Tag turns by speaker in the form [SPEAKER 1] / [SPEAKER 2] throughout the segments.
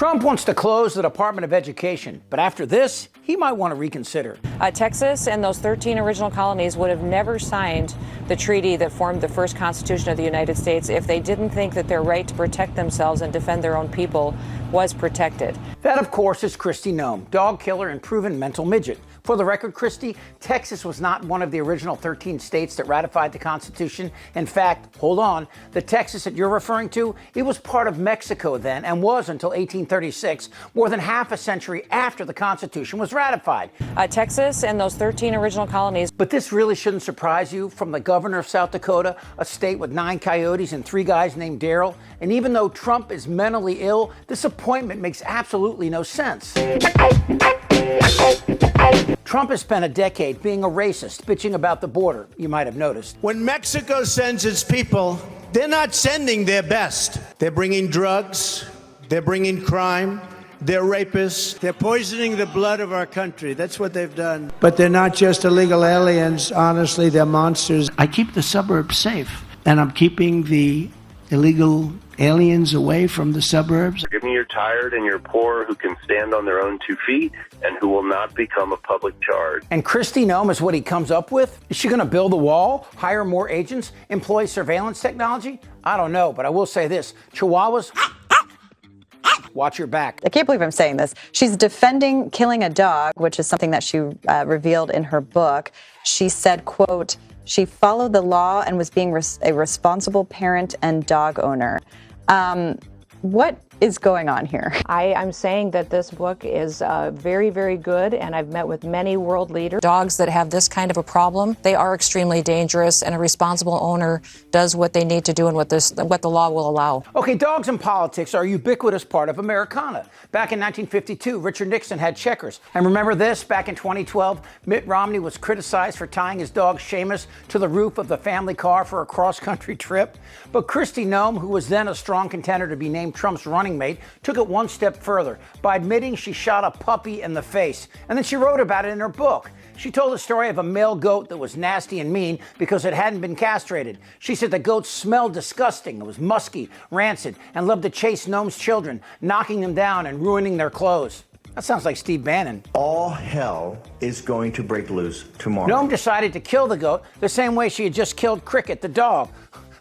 [SPEAKER 1] Trump wants to close the Department of Education, but after this, he might want to reconsider.
[SPEAKER 2] Texas and those 13 original colonies would have never signed the treaty that formed the first Constitution of the United States if they didn't think that their right to protect themselves and defend their own people was protected.
[SPEAKER 1] That, of course, is Kristi Noem, dog killer and proven mental midget. For the record, Kristi, Texas was not one of the original 13 states that ratified the Constitution. In fact, hold on, the Texas that you're referring to, it was part of Mexico then and was until 1836, more than half a century after the Constitution was ratified.
[SPEAKER 2] Texas and those 13 original colonies.
[SPEAKER 1] But this really shouldn't surprise you from the governor of South Dakota, a state with 9 coyotes and 3 guys named Daryl. And even though Trump is mentally ill, this appointment makes absolutely no sense. Trump has spent a decade being a racist, bitching about the border, you might have noticed.
[SPEAKER 3] When Mexico sends its people, they're not sending their best. They're bringing drugs, they're bringing crime, they're rapists. They're poisoning the blood of our country. That's what they've done. But they're not just illegal aliens. Honestly, they're monsters. I keep the suburbs safe, and I'm keeping the illegal aliens away from the suburbs.
[SPEAKER 4] Give me you're tired and you're poor who can stand on their own 2 feet and who will not become a public charge.
[SPEAKER 1] And Kristi Noem is what he comes up with? Is she going to build a wall, hire more agents, employ surveillance technology? I don't know, but I will say this. Chihuahuas, watch your back.
[SPEAKER 5] I can't believe I'm saying this. She's defending killing a dog, which is something that she revealed in her book. She said, quote, she followed the law and was being a responsible parent and dog owner. What is going on here?
[SPEAKER 2] I'm saying that this book is very, very good, and I've met with many world leaders. Dogs that have this kind of a problem, they are extremely dangerous, and a responsible owner does what they need to do and what the law will allow.
[SPEAKER 1] Okay, dogs in politics are a ubiquitous part of Americana. Back in 1952, Richard Nixon had checkers. And remember this? Back in 2012, Mitt Romney was criticized for tying his dog Seamus to the roof of the family car for a cross-country trip. But Kristi Noem, who was then a strong contender to be named Trump's running mate, took it one step further by admitting she shot a puppy in the face. And then she wrote about it in her book. She told the story of a male goat that was nasty and mean because it hadn't been castrated. She said the goat smelled disgusting. It was musky, rancid, and loved to chase Noem's children, knocking them down and ruining their clothes. That sounds like Steve Bannon.
[SPEAKER 6] All hell is going to break loose tomorrow.
[SPEAKER 1] Noem decided to kill the goat the same way she had just killed Cricket, the dog.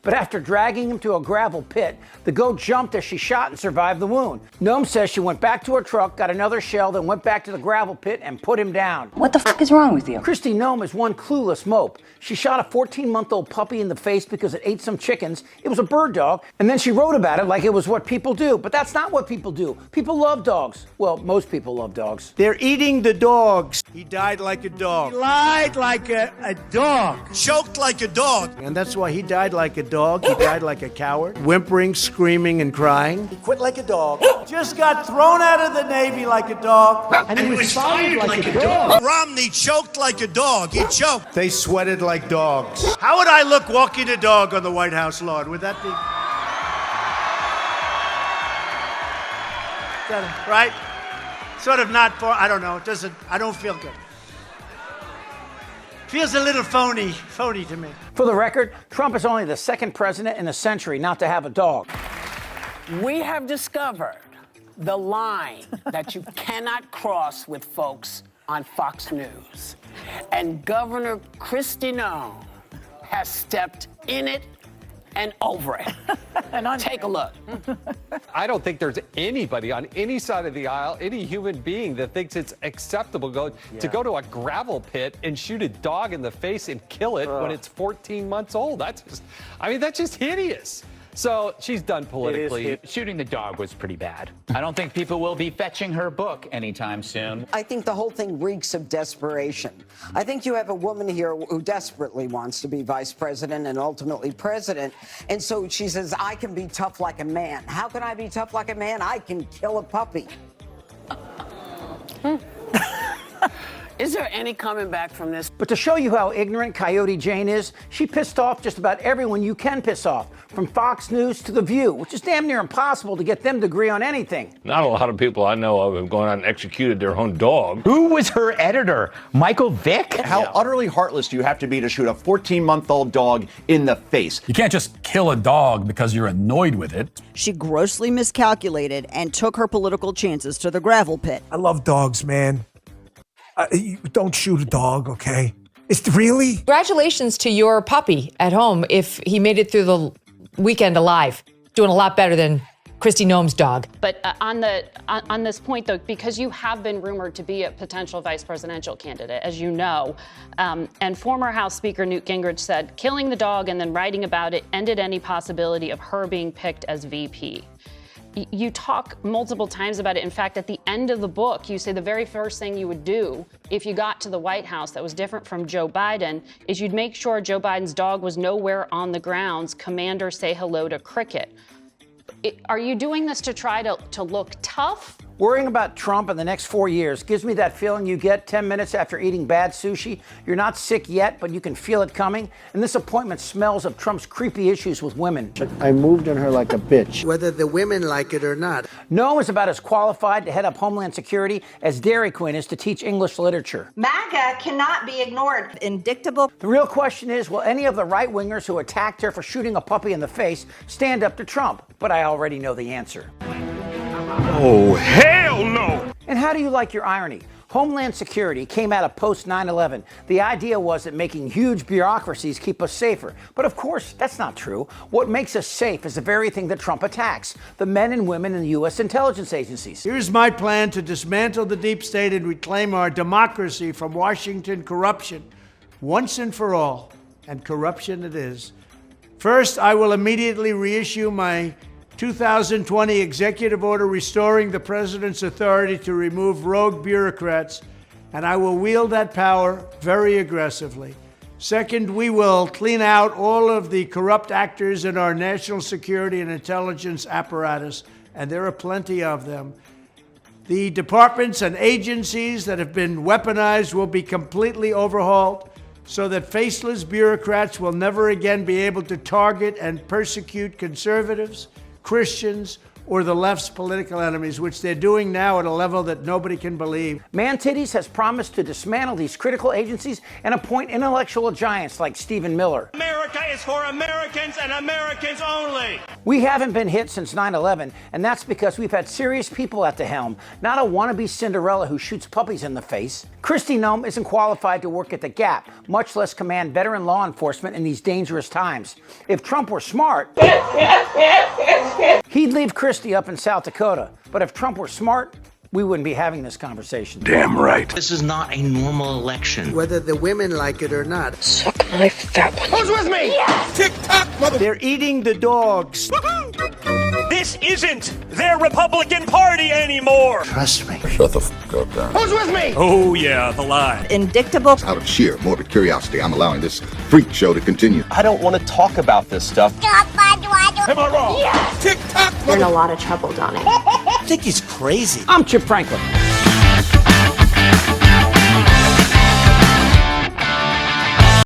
[SPEAKER 1] But after dragging him to a gravel pit, the goat jumped as she shot and survived the wound. Noem says she went back to her truck, got another shell, then went back to the gravel pit and put him down.
[SPEAKER 7] What the fuck is wrong with you?
[SPEAKER 1] Kristi Noem is one clueless mope. She shot a 14-month-old puppy in the face because it ate some chickens. It was a bird dog. And then she wrote about it like it was what people do. But that's not what people do. People love dogs. Well, most people love dogs.
[SPEAKER 3] They're eating the dogs. He died like a dog. He lied like a dog. Choked like a dog. And that's why he died like a dog. He died like a coward. Whimpering, screaming, and crying. He quit like a dog. Just got thrown out of the Navy like a dog. And he was fired like a dog. Romney choked like a dog. He choked. They sweated like dogs. How would I look walking a dog on the White House lawn? Would that be... right? Sort of not for... I don't know. It doesn't... I don't feel good. Feels a little phony to me.
[SPEAKER 1] For the record, Trump is only the second president in a century not to have a dog.
[SPEAKER 8] We have discovered the line that you cannot cross with folks on Fox News. And Governor Kristi Noem has stepped in it and over it. Take a look.
[SPEAKER 9] I don't think there's anybody on any side of the aisle, any human being that thinks it's acceptable to go to a gravel pit and shoot a dog in the face and kill it when it's 14 months old. That's just hideous. So she's done politically.
[SPEAKER 10] Shooting the dog was pretty bad. I don't think people will be fetching her book anytime soon.
[SPEAKER 11] I think the whole thing reeks of desperation. I think you have a woman here who desperately wants to be vice president and ultimately president. And so she says, I can be tough like a man. How can I be tough like a man? I can kill a puppy.
[SPEAKER 8] Is there any coming back from this?
[SPEAKER 1] But to show you how ignorant Coyote Jane is, she pissed off just about everyone you can piss off. from Fox News to The View, which is damn near impossible to get them to agree on anything.
[SPEAKER 7] Not a lot of people I know of have gone out and executed their own dog.
[SPEAKER 10] Who was her editor? Michael Vick?
[SPEAKER 12] How utterly heartless do you have to be to shoot a 14-month-old dog in the face?
[SPEAKER 13] You can't just kill a dog because you're annoyed with it.
[SPEAKER 14] She grossly miscalculated and took her political chances to the gravel pit.
[SPEAKER 15] I love dogs, man. You don't shoot a dog, okay? It's really?
[SPEAKER 16] Congratulations to your puppy at home if he made it through the weekend alive. Doing a lot better than Kristi Noem's dog.
[SPEAKER 17] But on this point, though, because you have been rumored to be a potential vice presidential candidate, as you know, and former House Speaker Newt Gingrich said killing the dog and then writing about it ended any possibility of her being picked as VP. You talk multiple times about it. In fact, at the end of the book, you say the very first thing you would do if you got to the White House that was different from Joe Biden is you'd make sure Joe Biden's dog was nowhere on the grounds. Commander, say hello to Cricket. Are you doing this to try to look tough?
[SPEAKER 1] Worrying about Trump in the next 4 years gives me that feeling you get 10 minutes after eating bad sushi. You're not sick yet, but you can feel it coming. And this appointment smells of Trump's creepy issues with women.
[SPEAKER 3] I moved on her like a bitch, whether the women like it or not.
[SPEAKER 1] Noem is about as qualified to head up Homeland Security as Dairy Queen is to teach English literature.
[SPEAKER 18] MAGA cannot be ignored.
[SPEAKER 14] Indictable.
[SPEAKER 1] The real question is, will any of the right-wingers who attacked her for shooting a puppy in the face stand up to Trump? But I already know the answer.
[SPEAKER 7] Oh, hell no!
[SPEAKER 1] And how do you like your irony? Homeland Security came out of post 9/11. The idea was that making huge bureaucracies keep us safer. But of course, that's not true. What makes us safe is the very thing that Trump attacks, the men and women in the U.S. intelligence agencies.
[SPEAKER 3] Here's my plan to dismantle the deep state and reclaim our democracy from Washington corruption once and for all. And corruption it is. First, I will immediately reissue my 2020 executive order restoring the president's authority to remove rogue bureaucrats, and I will wield that power very aggressively. Second, we will clean out all of the corrupt actors in our national security and intelligence apparatus, and there are plenty of them. The departments and agencies that have been weaponized will be completely overhauled so that faceless bureaucrats will never again be able to target and persecute conservatives, Christians, or the left's political enemies, which they're doing now at a level that nobody can believe.
[SPEAKER 1] Mantidis has promised to dismantle these critical agencies and appoint intellectual giants like Stephen Miller.
[SPEAKER 19] America is for Americans and Americans only.
[SPEAKER 1] We haven't been hit since 9/11, and that's because we've had serious people at the helm, not a wannabe Cinderella who shoots puppies in the face. Kristi Noem isn't qualified to work at the Gap, much less command veteran law enforcement in these dangerous times. If Trump were smart, he'd leave Kristi up in South Dakota. But if Trump were smart, we wouldn't be having this conversation.
[SPEAKER 7] Damn right.
[SPEAKER 20] This is not a normal election.
[SPEAKER 3] Whether the women like it or not.
[SPEAKER 20] Suck my fat one.
[SPEAKER 19] Who's with me? Yes!
[SPEAKER 3] Tick-tock, mother. They're eating the dogs.
[SPEAKER 19] This isn't their Republican Party anymore.
[SPEAKER 3] Trust me.
[SPEAKER 21] Shut the fuck up, Dan.
[SPEAKER 19] Who's with me? Oh, yeah, the lie.
[SPEAKER 14] Indictable.
[SPEAKER 21] Out of sheer morbid curiosity, I'm allowing this freak show to continue.
[SPEAKER 12] I don't want to talk about this stuff.
[SPEAKER 19] Am I wrong?
[SPEAKER 3] Yes! Tick-tock,
[SPEAKER 18] You're in a lot of trouble, Donnie.
[SPEAKER 3] I think he's crazy.
[SPEAKER 1] I'm Chip Franklin.